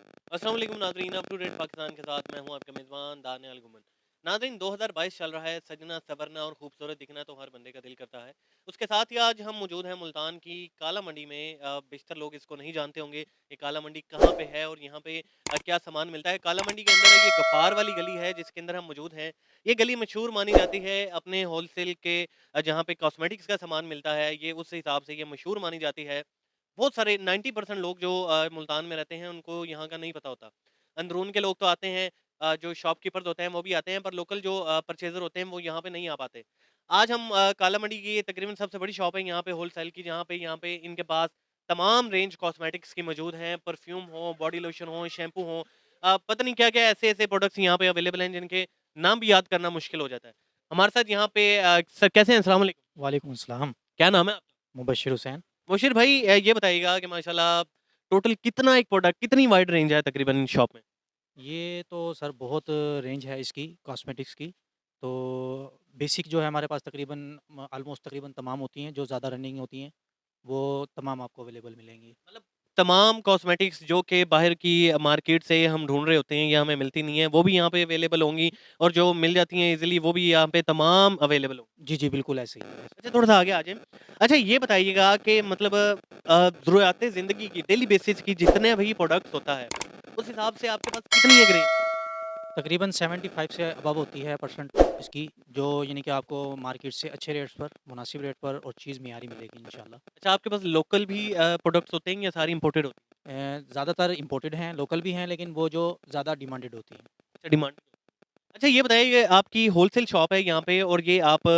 अस्सलाम वालेकुम नाज़रीन, अप टू डेट पाकिस्तान के साथ मैं हूं आपका मेज़बान दानियाल गुमन। नाज़रीन 2022 चल रहा है, सजना सवरना और खूबसूरत दिखना तो हर बंदे का दिल करता है। उसके साथ ही आज हम मौजूद हैं मुल्तान की काला मंडी में। बेशतर लोग इसको नहीं जानते होंगे, ये काला मंडी कहाँ पे है और यहाँ पे क्या सामान मिलता है। काला मंडी के अंदर ये गफ़ार वाली गली है जिसके अंदर हम मौजूद हैं। ये गली मशहूर मानी जाती है अपने होलसेल के, जहाँ पे कॉस्मेटिक्स का सामान मिलता है, ये उस हिसाब से ये मशहूर मानी जाती है। बहुत सारे 90% लोग जो मुल्तान में रहते हैं उनको यहाँ का नहीं पता होता। अंदरून के लोग तो आते हैं, जो शॉपकीपर्स होते हैं वो भी आते हैं, पर लोकल जो परचेज़र होते हैं वो यहाँ पे नहीं आ पाते। आज हम काला मंडी की तकरीबन सबसे बड़ी शॉप है यहाँ पे होलसेल की, जहाँ पे इनके पास तमाम रेंज कॉस्मेटिक्स की मौजूद हैं, परफ्यूम हो, बॉडी लोशन हो, शैम्पू हो, पता नहीं क्या-क्या ऐसे-ऐसे प्रोडक्ट्स यहाँ पे अवेलेबल हैं जिनके नाम भी याद करना मुश्किल हो जाता है। हमारे साथ यहाँ पे सर कैसे हैं? अस्सलाम वालेकुम। वालेकुम अस्सलाम। क्या नाम है आपका? मुबश्शिर हुसैन। मुशीर भाई, ये बताइएगा कि माशाल्लाह टोटल कितना एक प्रोडक्ट, कितनी वाइड रेंज है तकरीबन शॉप में? ये तो सर बहुत रेंज है इसकी कॉस्मेटिक्स की। तो बेसिक जो है हमारे पास तकरीबन ऑलमोस्ट तकरीबन तमाम होती हैं, जो ज़्यादा रनिंग होती हैं, वो तमाम आपको अवेलेबल मिलेंगी। मतलब तमाम कॉस्मेटिक्स जो कि बाहर की मार्केट से हम ढूँढ रहे होते हैं या हमें मिलती नहीं है, वो भी यहाँ पे अवेलेबल होंगी, और जो मिल जाती हैं ईज़िली वो भी यहाँ पे तमाम अवेलेबल होंगी। जी, जी, बिल्कुल ऐसे ही है। अच्छा, थोड़ा-सा आगे आ जाएँ। अच्छा, ये बताइएगा कि मतलब ज़रूरियात ज़िंदगी की डेली बेसिस की जितने भी प्रोडक्ट्स होता है, उस हिसाब से आपके पास कितनी एक रेंज? तकरीबन 75 से अबव होती है परसेंट इसकी, जो यानी कि आपको मार्केट से अच्छे रेट्स पर, मुनासिब रेट पर और चीज़ मियारी मिलेगी इंशाल्लाह। अच्छा, आपके पास लोकल भी प्रोडक्ट्स होते हैं या सारी इम्पोर्टेड होती हैं? ज़्यादातर इम्पोर्टेड हैं, लोकल भी हैं, लेकिन वो जो ज़्यादा डिमांडेड होती हैं। अच्छा, डिमांड। अच्छा, ये बताइए कि आपकी होलसेल शॉप है यहाँ पे, और ये आप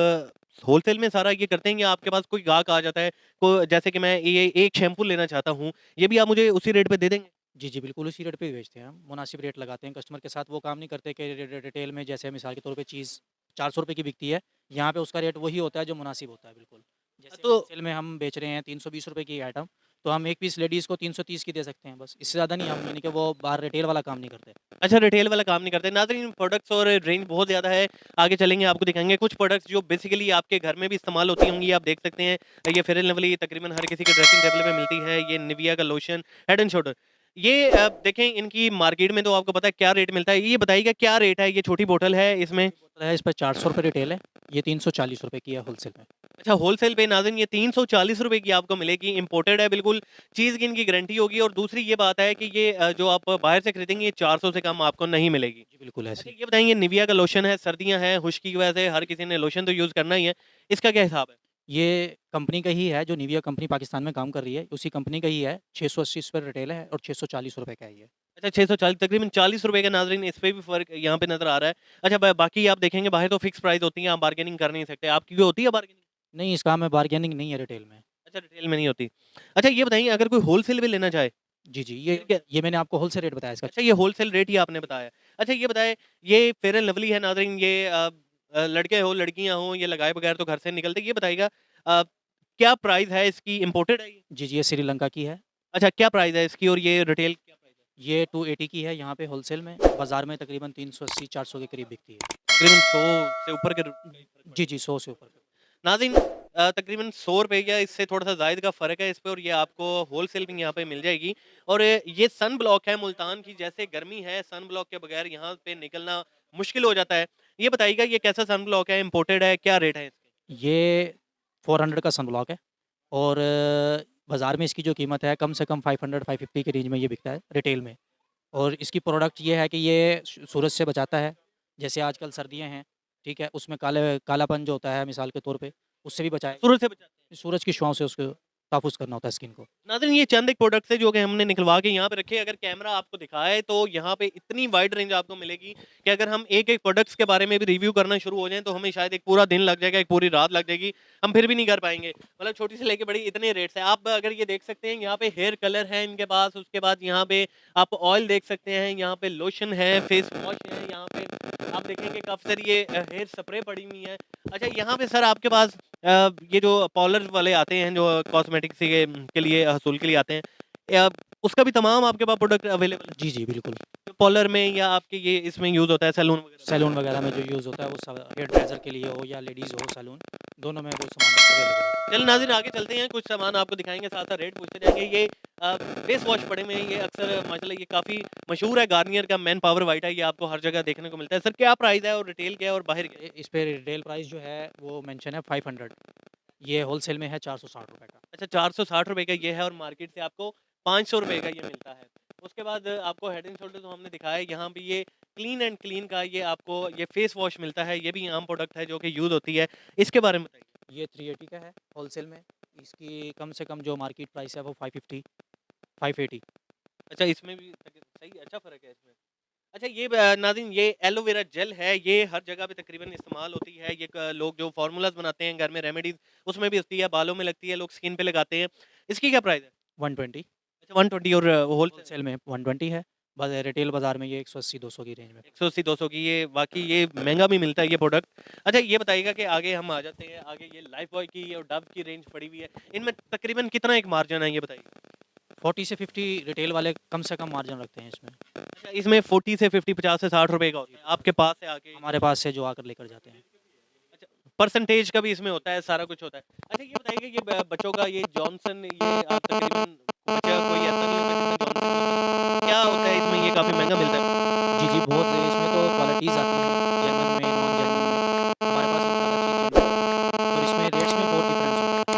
होलसेल में सारा ये करते हैं या आपके पास कोई ग्राहक आ जाता है, जैसे कि मैं ये एक शैम्पू लेना चाहता हूँ, ये भी आप मुझे उसी रेट पे दे देंगे? जी, जी, बिल्कुल उसी रेट पे ही बेचते हैं हम, मुनासिब रेट लगाते हैं कस्टमर के साथ। वो काम नहीं करते कि रिटेल में जैसे मिसाल के तौर पे चीज़ ₹400 की बिकती है, यहाँ पे उसका रेट वही होता है जो मुनासिब होता है बिल्कुल। जैसे तो होलसेल में हम बेच रहे हैं ₹320 की आइटम, तो हम 1 पीस लेडीज़ को 330 की दे सकते हैं बस, इससे ज़्यादा नहीं। हम यानी कि वो बाहर रिटेल वाला काम नहीं करते। अच्छा, रिटेल वाला काम नहीं करते। नाज़रीन, प्रोडक्ट्स और रेंज बहुत ज़्यादा है, आगे चलेंगे आपको दिखाएँगे कुछ प्रोडक्ट्स जो बेसिकली आपके घर में भी इस्तेमाल होती होंगी, आप देख सकते हैं। ये फेयर एंड लवली तकरीबन हर किसी के ड्रेसिंग टेबल पे मिलती है, ये निविया का लोशन, हेड एंड शोल्डर। ये देखें, इनकी मार्केट में तो आपको पता है क्या रेट मिलता है, ये बताइएगा क्या रेट है? ये छोटी बोतल है इसमें? छोटी बोतल है, इस पे ₹400 रिटेल है, ये ₹340 की है होलसेल में। अच्छा, होलसेल पे नाज़रीन ये ₹340 की आपको मिलेगी, इम्पोर्टेड है बिल्कुल, चीज़ की इनकी गारंटी होगी, और दूसरी ये बात है कि ये जो आप बाहर से खरीदेंगे ये 400 से कम आपको नहीं मिलेगी। जी, बिल्कुल ऐसे अच्छा, ही। ये बताइए, निविया का लोशन है, सर्दियाँ हैं, खुश्की की वजह से हर किसी ने लोशन तो यूज़ करना ही है, इसका क्या हिसाब है? ये कंपनी का ही है, जो निविया कंपनी पाकिस्तान में काम कर रही है, उसी कंपनी का ही है, ₹680 रिटेल है और ₹640 का है ये। अच्छा, 640 तकरीबन ₹40 का नाज़रीन, इस पे भी फ़र्क यहाँ पे नज़र आ रहा है। अच्छा, ब बाकी आप देखेंगे बाहर तो फिक्स प्राइस होती है, आप बार्गेनिंग कर नहीं सकते, आपकी भी होती है बार्गेनिंग? नहीं, इस काम में बार्गेनिंग नहीं है रिटेल में। अच्छा, रिटेल में नहीं होती। अच्छा, ये बताइए अगर कोई होलसेल में लेना चाहे, जी, जी, फिर क्या? ये मैंने आपको होलसेल रेट बताया इसका। अच्छा, ये होलसेल रेट ही आपने बताया। अच्छा, ये बताएँ, ये फेयर एंड लवली है नाज़रीन, ये लड़के हो, लड़कियाँ हों, ये लगाए बगैर तो घर से निकलते, ये बताइएगा क्या प्राइस है इसकी, इम्पोर्टेड है ये? जी, जी, ये श्रीलंका की है। अच्छा, क्या प्राइस है इसकी, और ये रिटेल क्या प्राइस है? ये 280 की है यहाँ पे होलसेल में, बाज़ार में तकरीबन 380-400 के करीब बिकती है। तकरीबन 100 से ऊपर के कहीं फ़र्क पड़ जी, जी, जाता 100 से ऊपर। है। नाज़रीन, तकरीबन ₹100 या इससे थोड़ा-सा ज़ायद का फ़र्क है इस पे, और ये आपको होलसेल में यहाँ पे मिल जाएगी। और ये सन ब्लॉक है मुल्तान की, जैसे गर्मी है, सन ब्लॉक के बगैर यहाँ पे निकलना मुश्किल हो जाता है। ये बताइएगा ये कैसा सन ब्लॉक है, इम्पोर्टेड है, क्या रेट है इसके? ये 400 का सनब्लॉक है और बाज़ार में इसकी जो कीमत है कम से कम 500-550 के रेंज में ये बिकता है रिटेल में। और इसकी प्रोडक्ट ये है कि ये सूरज से बचाता है। जैसे आजकल सर्दियाँ हैं, ठीक है? उसमें कालापन जो होता है मिसाल के तौर पे, उससे भी बचाएगा। सूरज से बचाते हैं। सूरज की छाँव से उसको तहफ़्फ़ुज़ करना होता है स्किन को। नाज़रीन, ये चंद एक प्रोडक्ट्स है जो कि हमने निकलवा के यहाँ पे रखे। अगर कैमरा आपको दिखाए तो यहाँ पे इतनी वाइड रेंज आपको मिलेगी कि अगर हम एक-एक प्रोडक्ट्स के बारे में भी रिव्यू करना शुरू हो जाएँ तो हमें शायद एक पूरा दिन लग जाएगा, एक पूरी रात लग जाएगी, हम फिर भी नहीं कर पाएँगे। मतलब छोटी से लेके बड़ी इतने रेट्स हैं। आप अगर ये देख सकते हैं, यहाँ पे हेयर कलर है इनके पास, उसके बाद यहाँ पे आप ऑयल देख सकते हैं, यहाँ पे लोशन है, फेस वॉश है, यहाँ पे आप देखेंगे काफ़ी सारी ये हेयर स्प्रे पड़ी हुई हैं। अच्छा, यहाँ पे सर आपके पास ये जो पार्लर वाले आते हैं, जो कॉस्मेटिक्स के लिए हसूल के लिए आते हैं, उसका भी तमाम आपके पास प्रोडक्ट अवेलेबल है? जी, जी, बिल्कुल। जो पार्लर में या आपके ये इसमें यूज़ होता है सैलून वगैरह में? सैलून वगैरह में जो यूज़ होता है वो हेयर ड्रेसर के लिए हो या लेडीज़ हो सैलून, दोनों में वो सामान अवेलेबल होता है। चलिए नाज़रीन आगे चलते हैं, कुछ सामान आपको दिखाएँगे, साथ-साथ रेट पूछते जाएँगे। ये फेस वॉश पड़े हुए हैं, ये अक्सर माशाल्लाह ये काफ़ी मशहूर है, गार्नियर का मैन पावर व्हाइट है, ये आपको हर जगह देखने को मिलता है। सर क्या प्राइस है और रिटेल क्या है और बाहर क्या है? इस पे रिटेल प्राइस जो है वो मेंशन है 500, ये होलसेल में है ₹460 का। अच्छा ₹460 का ये है और मार्केट से आपको ₹500 का ये मिलता है। उसके बाद आपको हेड एंड शोल्डर तो हमने दिखाया है, यहाँ पे ये क्लीन एंड क्लीन का ये आपको ये फेस वॉश मिलता है, ये भी आम प्रोडक्ट है जो कि यूज़ होती है। इसके बारे में बताइए? ये 380 का है होलसेल में, इसकी कम से कम जो मार्केट प्राइस है वो 550, 580। अच्छा इसमें भी सही अच्छा फ़र्क है इसमें। अच्छा ये नाज़रीन ये एलोवेरा जेल है, ये हर जगह पे तकरीबन इस्तेमाल होती है। ये लोग जो फ़ॉर्मूलाज़ बनाते हैं घर में रेमेडीज़ उसमें भी होती है, बालों में लगती है, लोग स्किन पे लगाते हैं। इसकी क्या प्राइस है? 120 अच्छा 120 और होलसेल होलसेल में 120 है, रिटेल बाज़ार में ये 180-200 की रेंज में। 180-200 की ये वाक़ई ये महँगा भी मिलता है ये प्रोडक्ट। अच्छा ये बताइएगा कि आगे हम आ जाते हैं, आगे ये लाइफ़बॉय की और डव की रेंज पड़ी हुई है। इनमें तकरीबन कितना एक मार्जिन है ये बताइए? 40 से 50 रिटेल वाले कम से कम मार्जिन रखते हैं इसमें। अच्छा इसमें 40 से 50 50 से ₹60 का होता है। आपके पास से आके हमारे पास से जो आकर लेकर जाते हैं। अच्छा, परसेंटेज का भी इसमें होता है, सारा कुछ होता है। अच्छा ये बताइए कि ये बच्चों का ये जॉनसन ये आप तकरीबन बच्चा कोई ऐसा नहीं होगा जिसने जॉनसन क्या होता है इसमें ये काफ़ी महँगा मिलता है? जी, जी, बहुत इसमें तो क्वालिटीज़ आती हैं, जेन्युइन में, नॉन जेन्युइन में। हमारे पास इंशाल्लाह चीज़ जेन्युइन है और इसमें रेट्स में बहुत डिफरेंस होता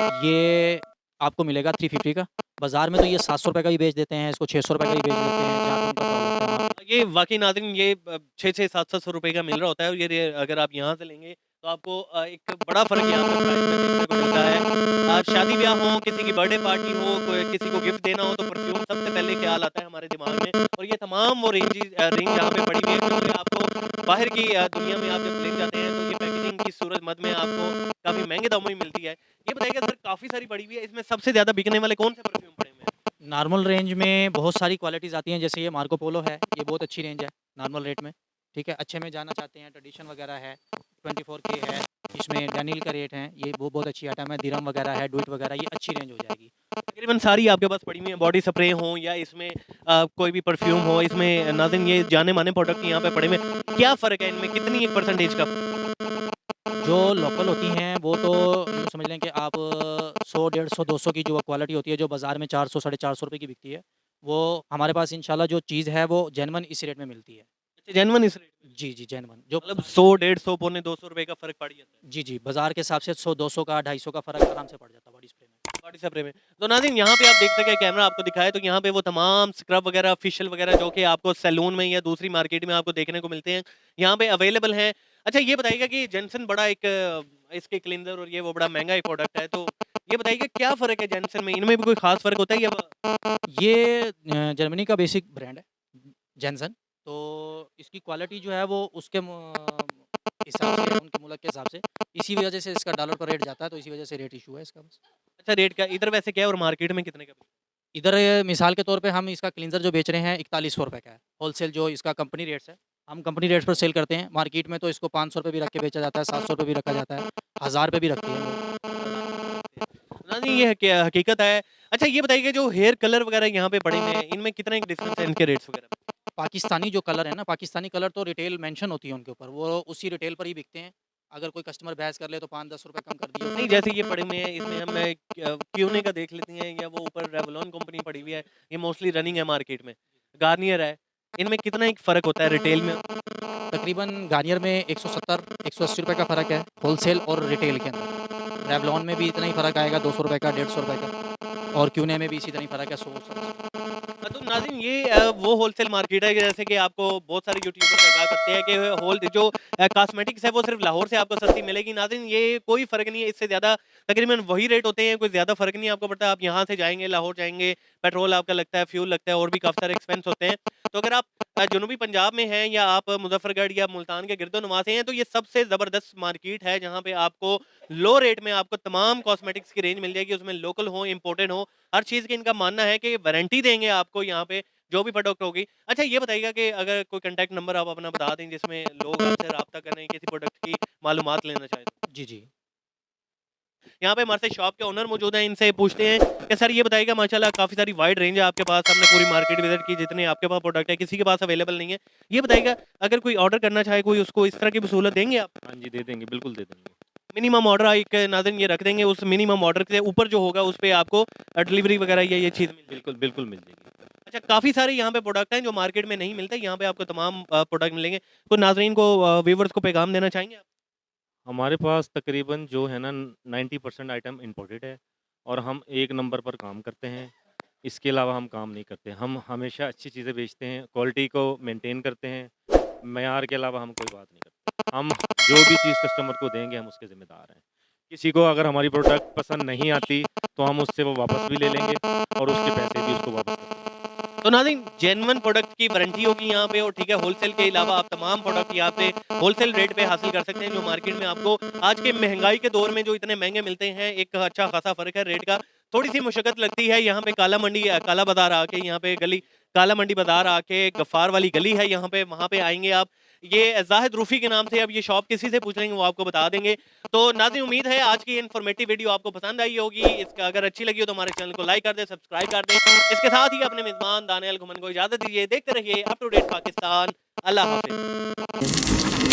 है। ये आपको मिलेगा 350 का, बाज़ार में तो ये ₹700 का भी बेच देते हैं, इसको ₹600 का भी बेच देते हैं, जहाँ पे उनका प्रॉफ़िट है वहाँ। ये वाक़ई नाज़रीन ये 6-6 700 रुपए का मिल रहा होता है और ये अगर आप यहाँ से लेंगे तो आपको एक बड़ा फ़र्क यहाँ पे प्राइस में देखने को मिलता है। शादी-ब्याह हो, किसी की बर्थडे पार्टी हो, कोई किसी को गिफ्ट देना हो तो परफ्यूम सबसे पहले ख्याल आता है हमारे दिमाग में और ये तमाम वो रेंज यहाँ पे पड़ी हुई है क्योंकि आपको बाहर की दुनिया में आप जब ले जाते हैं तो ये पैकेजिंग की सूरत मद में आपको काफ़ी महँगे दामों में मिलती है। ये बताइएगा सर काफ़ी सारी पड़ी हुई है, इसमें सबसे ज़्यादा बिकने वाले कौन से परफ्यूम पड़े हुए हैं? नॉर्मल रेंज में बहुत सारी क्वालिटीज़ आती हैं, जैसे ये मार्को पोलो है, ये बहुत अच्छी रेंज है, नॉर्मल रेट में, ठीक है? अच्छे में जाना चाहते हैं, ट्रेडिशन वगैरह है, 24K है, इसमें डैनियल का रेट है, ये वो बहुत अच्छी आइटम है, दिरम वगैरह है, डुइट वगैरह, ये अच्छी रेंज हो जाएगी। तकरीबन सारी आपके पास पड़ी हुई हैं, बॉडी स्प्रे हो या इसमें कोई भी परफ्यूम हो, इसमें नाज़रीन ये जाने-माने प्रोडक्ट यहाँ पे पड़े हुए हैं। क्या फ़र्क है इनमें? कितनी एक परसेंटेज का? जो लोकल होती हैं, वो तो यूँ समझ लें कि आप 100, 150, 200 की जो क्वालिटी होती है, जो बाज़ार में 400, साढ़े 400 रुपए की बिकती है, वो हमारे पास इंशाल्लाह जो चीज़ है, वो जेन्युइन इस रेट में मिलती है। अच्छा जेन्युइन इस रेट में? जी, जी, जेन्युइन जो मतलब 100, 150, पौने 200 रुपए का फ़र्क पड़ जाता है। जी, जी, बाज़ार के हिसाब से 100, 200 का, 250 का फ़र्क आराम से पड़ जाता है बॉडी स्प्रे में। बॉडी स्प्रे में। तो नाज़रीन यहाँ पे आप देख सकते हैं कैमरा आपको दिखाया तो यहाँ पे वो तमाम स्क्रब वगैरह, फेशियल वगैरह जो कि आपको सैलून में या दूसरी मार्केट में आपको देखने को मिलते हैं, यहाँ पे अवेलेबल हैं। अच्छा ये बताइएगा कि जेनसन बड़ा एक इसके क्लींजर और ये वो बड़ा महँगा एक प्रोडक्ट है, तो ये बताइएगा क्या फ़र्क है जेनसन में? इनमें भी कोई ख़ास फ़र्क होता है या ये जर्मनी का बेसिक ब्रांड है, जैनसन, तो इसकी क्वालिटी जो है वो उसके हिसाब से, उनके मुल्क के हिसाब से, इसी वजह से इसका डॉलर पर रेट जाता है, तो इसी वजह से रेट इश्यू है इसका बस। अच्छा रेट क्या इधर वैसे क्या है और मार्केट में कितने का? इधर मिसाल के तौर पे हम इसका क्लींजर जो बेच रहे हैं ₹4100 का है, होलसेल जो इसका कंपनी रेट्स है, हम कंपनी रेट्स पर सेल करते हैं, मार्केट में तो इसको ₹500 भी रख के बेचा जाता है, ₹700 भी रखा जाता है, ₹1000 भी रखते हैं लोग। ना नहीं ये क्या हकीकत है। अच्छा ये बताइए कि जो हेयर कलर वगैरह यहाँ पे पड़े हुए हैं, इनमें कितना एक डिफरेंस है इनके रेट्स वगैरह में? पाकिस्तानी जो कलर है ना, पाकिस्तानी कलर तो रिटेल मेंशन होती है उनके ऊपर, वो उसी रिटेल पर ही बिकते हैं। अगर कोई कस्टमर बहस कर ले तो 5-10 रुपए कम कर दिए नहीं जैसे ये पड़े हुए हैं इसमें हम क्यूने का देख लेते हैं या वो ऊपर रेवलॉन कंपनी पड़ी हुई है, ये मोस्टली रनिंग है मार्केट में। गार्नियर है, इनमें कितना एक फ़र्क होता है रिटेल में? तकरीबन गार्नियर में 170, ₹180 का फ़र्क है, होलसेल और रिटेल के अंदर। रेवलॉन में भी इतना ही फ़र्क आएगा, ₹200 का, ₹150 का, और क्यूने में भी इसी तरह ही फ़र्क है, 100। तो नाज़रीन ये वो होलसेल मार्केट है जैसे कि आपको बहुत सारे यूट्यूबर्स बता सकते हैं कि जो कॉस्मेटिक्स है वो सिर्फ लाहौर से आपको सस्ती मिलेगी। नाज़रीन ये कोई फ़र्क नहीं है, इससे ज़्यादा तकरीबन वही रेट होते हैं, कोई ज़्यादा फ़र्क नहीं आपको पड़ता है। आप यहाँ से जाएँगे, लाहौर जाएँगे, पेट्रोल आपका लगता है, फ्यूल लगता है और भी काफ़ी सारे एक्सपेंस होते हैं। तो अगर आप जनूबी पंजाब में हैं या आप मुज़फ़्फ़रगढ़ या मुल्तान के गिरदो-नवाह से हैं तो ये सबसे ज़बरदस्त मार्केट है जहाँ पे आपको लो रेट में आपको तमाम कॉस्मेटिक्स की रेंज मिल जाएगी, उसमें लोकल हो, इम्पोर्टेड हो, हर चीज़ की इनका मानना है कि वारंटी देंगे आपको यहाँ पे जो भी प्रोडक्ट होगी। अच्छा ये बताइएगा कि अगर कोई कॉन्टैक्ट नंबर आप अपना बता दें जिसमें लोग आपसे राब्ता करें किसी प्रोडक्ट की मालूमात लेना चाहें तो? जी, जी। यहाँ पे हमारे साथ शॉप के ओनर मौजूद हैं, इनसे पूछते हैं कि सर ये बताइएगा, माशाल्लाह काफ़ी सारी वाइड रेंज है आपके पास, हमने पूरी मार्केट विजिट की, जितने आपके पास प्रोडक्ट है किसी के पास अवेलेबल नहीं है। ये बताइएगा अगर कोई ऑर्डर करना चाहे कोई, उसको इस तरह की भी सहूलत देंगे आप? हाँ जी, दे देंगे, बिल्कुल दे देंगे। मिनिमम ऑर्डर एक नाज़रीन ये रख देंगे, उस मिनिमम ऑर्डर से ऊपर जो होगा उस पे आपको डिलीवरी वगैरह ये चीज़ मिल जाएगी। बिल्कुल, बिल्कुल मिल जाएगी। अच्छा, काफ़ी सारे यहाँ पे प्रोडक्ट हैं जो मार्केट में नहीं मिलते, यहाँ पे आपको तमाम प्रोडक्ट मिलेंगे। तो नाज़रीन को व्यूअर्स को पैगाम देना चाहेंगे आप? हमारे पास तकरीबन जो है ना 90% आइटम इम्पोर्टेड है और हम एक नंबर पर काम करते हैं। इसके अलावा हम काम नहीं करते। हम हमेशा अच्छी चीज़ें बेचते हैं, क्वालिटी को मेंटेन करते हैं, मयार के अलावा हम कोई बात नहीं करते। हम जो भी चीज़ कस्टमर को देंगे हम उसके ज़िम्मेदार हैं। किसी को अगर हमारी प्रोडक्ट पसंद नहीं आती तो हम उससे वो वापस भी ले लेंगे और उसके पैसे भी उसको वापस कर देंगे। तो नाज़रीन जेन्युइन प्रोडक्ट की वारंटी होगी यहाँ पे, और ठीक है, होलसेल के अलावा आप तमाम प्रोडक्ट यहाँ पे होलसेल रेट पे हासिल कर सकते हैं, जो मार्केट में आपको आज के महंगाई के दौर में जो इतने महंगे मिलते हैं, एक अच्छा खासा फ़र्क है रेट का। थोड़ी सी मुशक्कत लगती है यहाँ पे, काला मंडी काला बाजार आके यहाँ पे गली काला मंडी बाजार आके गफ्फार वाली गली है यहाँ पे, वहाँ पे आएंगे आप। ये जाहिद रूफ़ी के नाम से, अब ये शॉप किसी से पूछ लेंगे वो आपको बता देंगे। तो नाज़रीन उम्मीद है आज की इन्फॉर्मेटिव वीडियो आपको पसंद आई होगी। इसका अगर अच्छी लगी हो तो हमारे चैनल को लाइक कर दें, सब्सक्राइब कर दें। इसके साथ ही अपने मेज़बान दानियाल घुमन को इजाज़त दीजिए। देखते रहिए अप टू डेट पाकिस्तान। अल्लाह हाफ़िज़।